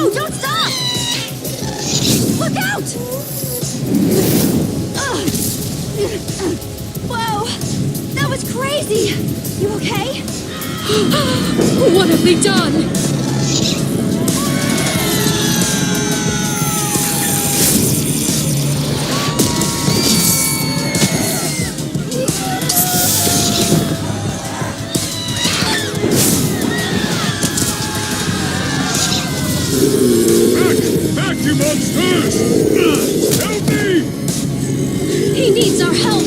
Whoa, don't stop! Look out! Whoa, that was crazy! You okay? What have they done? Back, you monsters! Help me! He needs our help!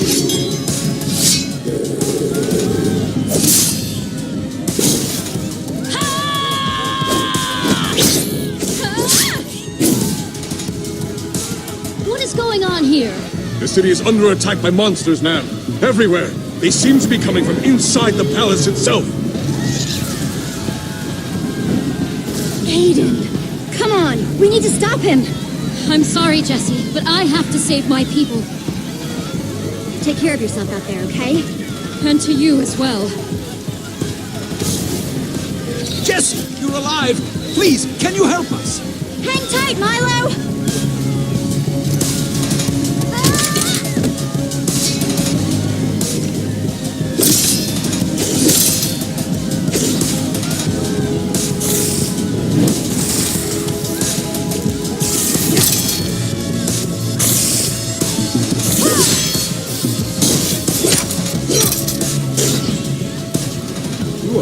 What is going on here? The city is under attack by monsters, man. Everywhere. They seem to be coming from inside the palace itself. Aiden, come on, we need to stop him. I'm sorry, Jesse, but I have to save my people. Take care of yourself out there, okay? And to you as well. Jesse, you're alive! Please, can you help us? Hang tight, Milo!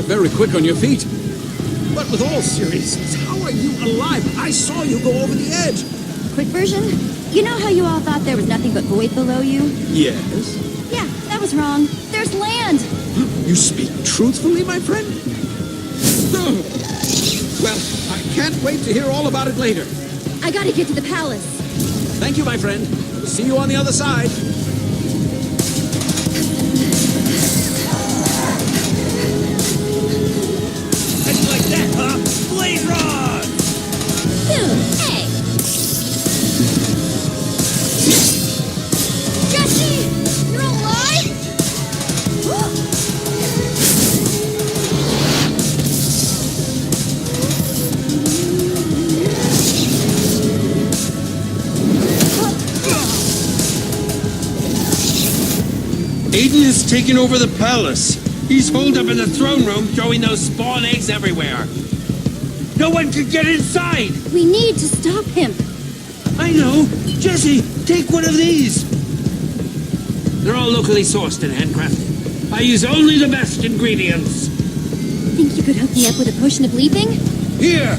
Very quick on your feet. But with all seriousness, how are you alive? I saw you go over the edge. Quick version? You know how you all thought there was nothing but void below you? Yes. Yeah, that was wrong. There's land. You speak truthfully, my friend? Well, I can't wait to hear all about it later. I gotta get to the palace. Thank you, my friend. We'll see you on the other side. Blaze rod! Hey! Jesse! You're alive? Aiden has taken over the palace. He's holed up in the throne room throwing those spawn eggs everywhere. No one can get inside! We need to stop him. I know! Jesse, take one of these! They're all locally sourced and handcrafted. I use only the best ingredients. Think you could hook me up with a potion of leaping? Here!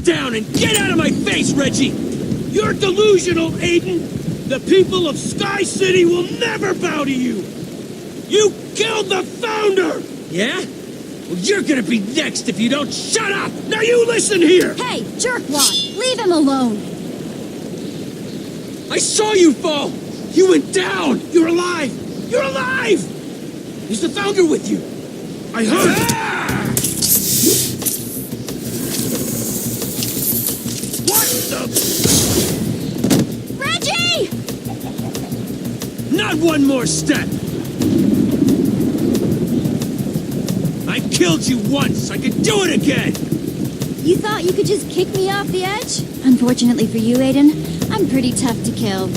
Down and get out of my face, Reggie! You're delusional, Aiden! The people of Sky City will never bow to you! You killed the founder! Yeah? Well, you're gonna be next if you don't shut up! Now you listen here! Hey, jerkwad! Leave him alone! I saw you fall! You went down! You're alive! You're alive! Is the founder with you? I heard! Ah! Reggie! Not one more step! I killed you once! I could do it again! You thought you could just kick me off the edge? Unfortunately for you, Aiden, I'm pretty tough to kill.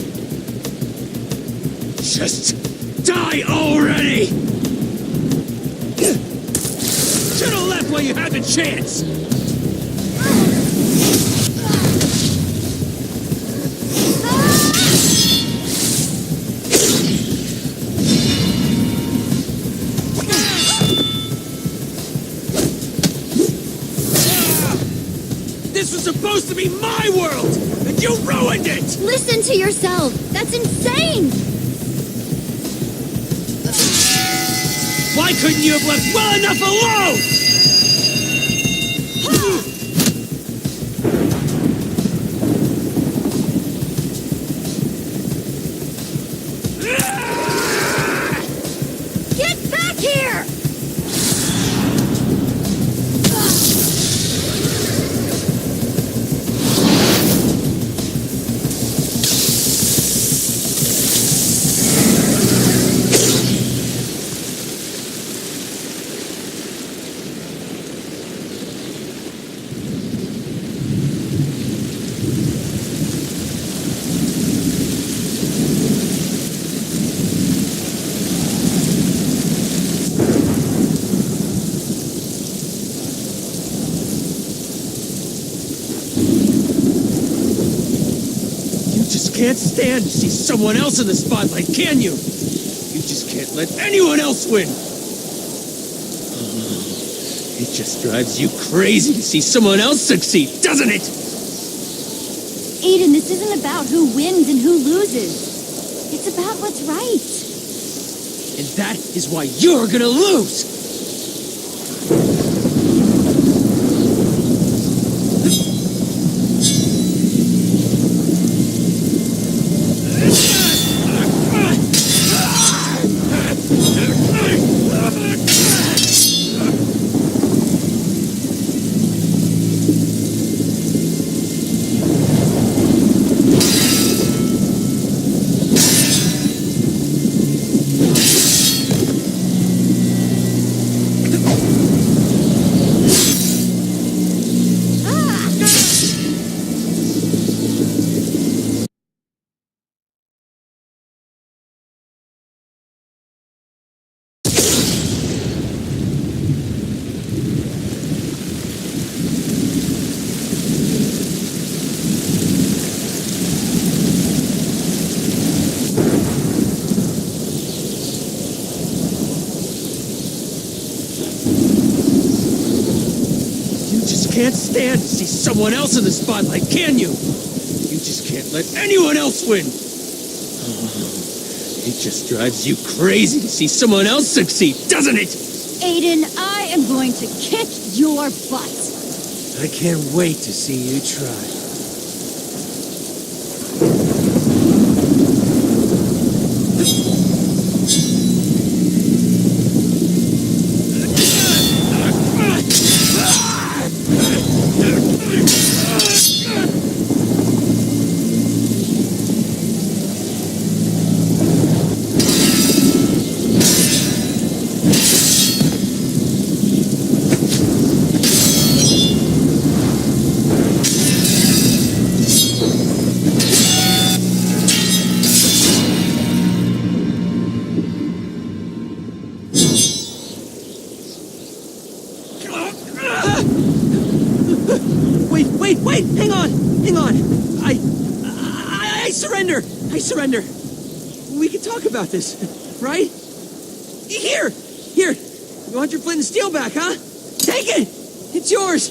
Just die already! Should've left while you had the chance! Supposed to be my world, and you ruined it! Listen to yourself! That's insane! Why couldn't you have left well enough alone? can't stand to see someone else in the spotlight, can you? You just can't let anyone else win. It just drives you crazy to see someone else succeed, doesn't it? Aiden, this isn't about who wins and who loses. It's about what's right. And that is why you're gonna lose! Can't stand to see someone else in the spotlight, can you? You just can't let anyone else win. It just drives you crazy to see someone else succeed, doesn't it? Aiden, I am going to kick your butt. I can't wait to see you try. Wait, hang on. I surrender. We can talk about this, right? Here. You want your flint and steel back, huh? Take it. It's yours.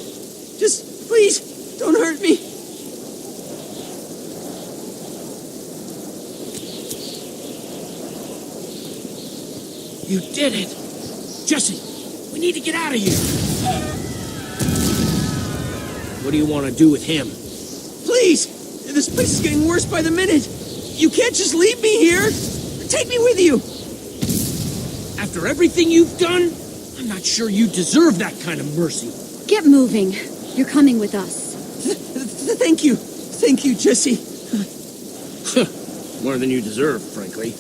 Just, please, don't hurt me. You did it. Jesse, we need to get out of here. What do you want to do with him? Please! This place is getting worse by the minute. You can't just leave me here. Take me with you. After everything you've done, I'm not sure you deserve that kind of mercy. Get moving. You're coming with us. Thank you. Thank you, Jesse. More than you deserve, frankly.